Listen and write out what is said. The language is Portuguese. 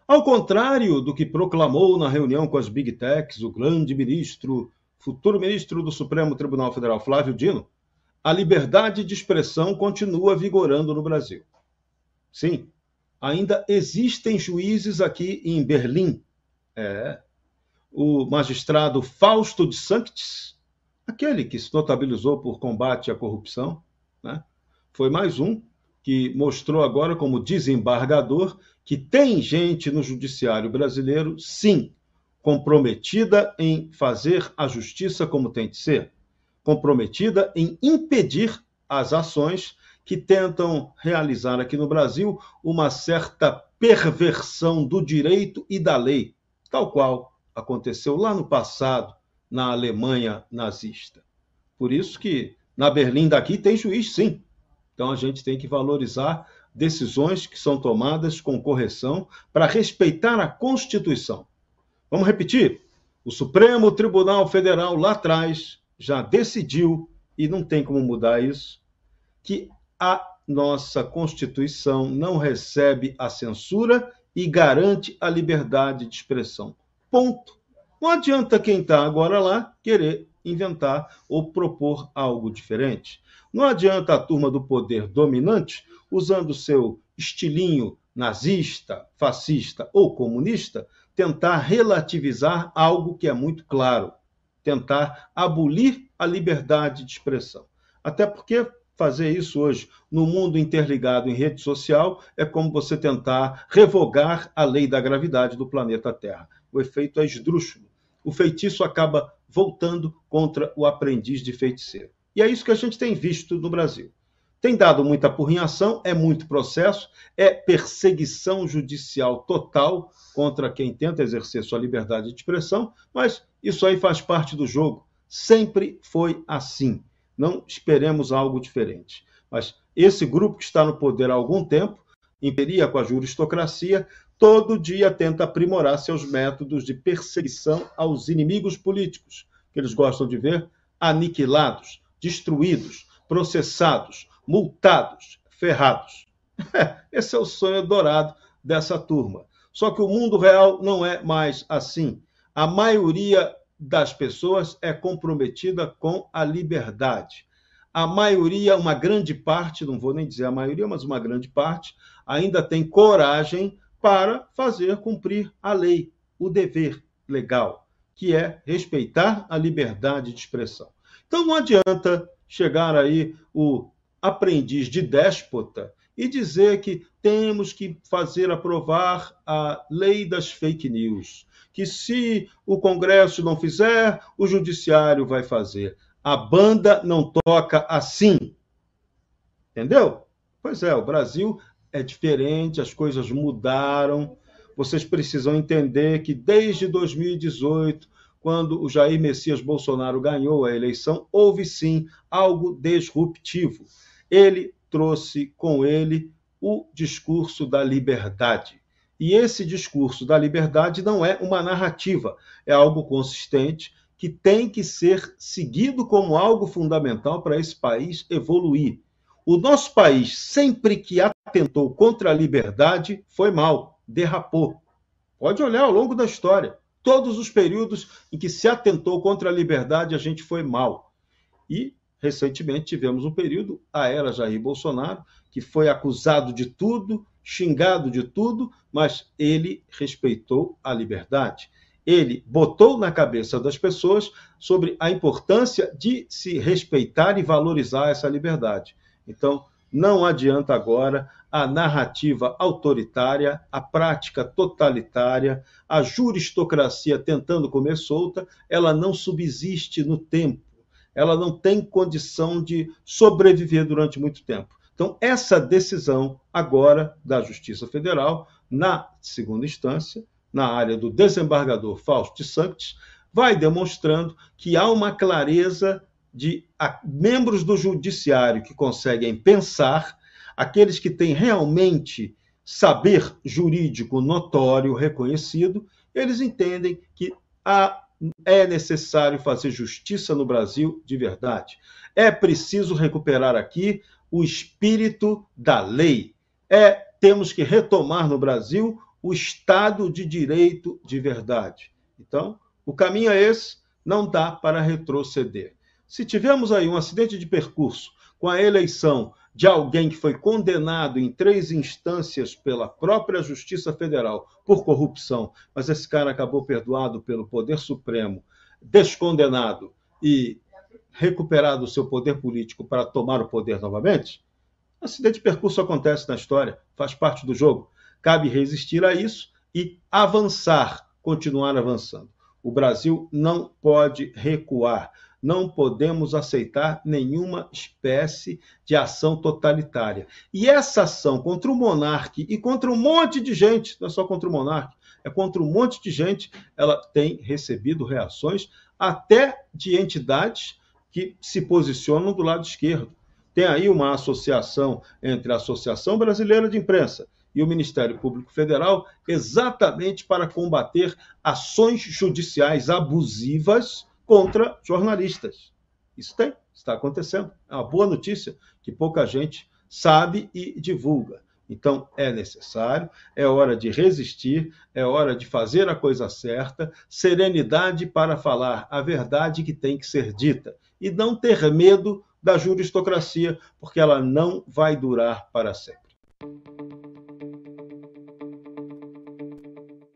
Ao contrário do que proclamou na reunião com as Big Techs o grande ministro, futuro ministro do Supremo Tribunal Federal, Flávio Dino, a liberdade de expressão continua vigorando no Brasil. Sim, ainda existem juízes aqui em Berlim. O magistrado Fausto de Sanctis, aquele que se notabilizou por combate à corrupção, né? Foi mais um que mostrou agora como desembargador que tem gente no judiciário brasileiro, sim, comprometida em fazer a justiça como tem de ser, comprometida em impedir as ações que tentam realizar aqui no Brasil uma certa perversão do direito e da lei, tal qual aconteceu lá no passado na Alemanha nazista. Por isso que na Berlim daqui tem juiz, sim. Então a gente tem que valorizar decisões que são tomadas com correção para respeitar a Constituição. Vamos repetir? O Supremo Tribunal Federal lá atrás já decidiu, e não tem como mudar isso, que a nossa Constituição não recebe a censura e garante a liberdade de expressão. Ponto. Não adianta quem está agora lá querer inventar ou propor algo diferente. Não adianta a turma do poder dominante, usando seu estilinho nazista, fascista ou comunista, tentar relativizar algo que é muito claro, tentar abolir a liberdade de expressão. Até porque fazer isso hoje no mundo interligado em rede social é como você tentar revogar a lei da gravidade do planeta Terra. O efeito é esdrúxulo. O feitiço acaba voltando contra o aprendiz de feiticeiro. E é isso que a gente tem visto no Brasil. Tem dado muita apurrinhação, é muito processo, é perseguição judicial total contra quem tenta exercer sua liberdade de expressão, mas isso aí faz parte do jogo. Sempre foi assim. Não esperemos algo diferente. Mas esse grupo que está no poder há algum tempo, imperia com a juristocracia, todo dia tenta aprimorar seus métodos de perseguição aos inimigos políticos, que eles gostam de ver aniquilados, destruídos, processados, multados, ferrados. Esse é o sonho dourado dessa turma. Só que o mundo real não é mais assim. A maioria das pessoas é comprometida com a liberdade. A maioria, uma grande parte, não vou nem dizer a maioria, mas uma grande parte, ainda tem coragem para fazer cumprir a lei, o dever legal, que é respeitar a liberdade de expressão. Então não adianta chegar aí o aprendiz de déspota e dizer que temos que fazer aprovar a lei das fake news, que se o Congresso não fizer, o Judiciário vai fazer. A banda não toca assim. Entendeu? Pois é, o Brasil é diferente, as coisas mudaram. Vocês precisam entender que desde 2018, quando o Jair Messias Bolsonaro ganhou a eleição, houve sim algo disruptivo. Ele trouxe com ele o discurso da liberdade. E esse discurso da liberdade não é uma narrativa, é algo consistente que tem que ser seguido como algo fundamental para esse país evoluir. O nosso país, sempre que atentou contra a liberdade, foi mal, derrapou. Pode olhar ao longo da história. Todos os períodos em que se atentou contra a liberdade, a gente foi mal. E, recentemente, tivemos um período, a era Jair Bolsonaro, que foi acusado de tudo, xingado de tudo, mas ele respeitou a liberdade. Ele botou na cabeça das pessoas sobre a importância de se respeitar e valorizar essa liberdade. Então, não adianta agora a narrativa autoritária, a prática totalitária, a juristocracia tentando comer solta, ela não subsiste no tempo, ela não tem condição de sobreviver durante muito tempo. Então, essa decisão agora da Justiça Federal, na segunda instância, na área do desembargador Fausto de Sanctis, vai demonstrando que há uma clareza de membros do judiciário que conseguem pensar, aqueles que têm realmente saber jurídico notório, reconhecido, eles entendem que é necessário fazer justiça no Brasil de verdade. É preciso recuperar aqui o espírito da lei. Temos que retomar no Brasil o Estado de Direito de verdade. Então, o caminho é esse, não dá para retroceder. Se tivermos aí um acidente de percurso com a eleição de alguém que foi condenado em 3 instâncias pela própria Justiça Federal por corrupção, mas esse cara acabou perdoado pelo Poder Supremo, descondenado e recuperado o seu poder político para tomar o poder novamente, acidente de percurso acontece na história, faz parte do jogo. Cabe resistir a isso e avançar, continuar avançando. O Brasil não pode recuar. Não podemos aceitar nenhuma espécie de ação totalitária. E essa ação contra o monarca e contra um monte de gente, não é só contra o monarca, é contra um monte de gente, ela tem recebido reações até de entidades que se posicionam do lado esquerdo. Tem aí uma associação entre a Associação Brasileira de Imprensa e o Ministério Público Federal exatamente para combater ações judiciais abusivas contra jornalistas. Isso está acontecendo. É uma boa notícia que pouca gente sabe e divulga. Então, é necessário, é hora de resistir, é hora de fazer a coisa certa, serenidade para falar a verdade que tem que ser dita e não ter medo da juristocracia, porque ela não vai durar para sempre.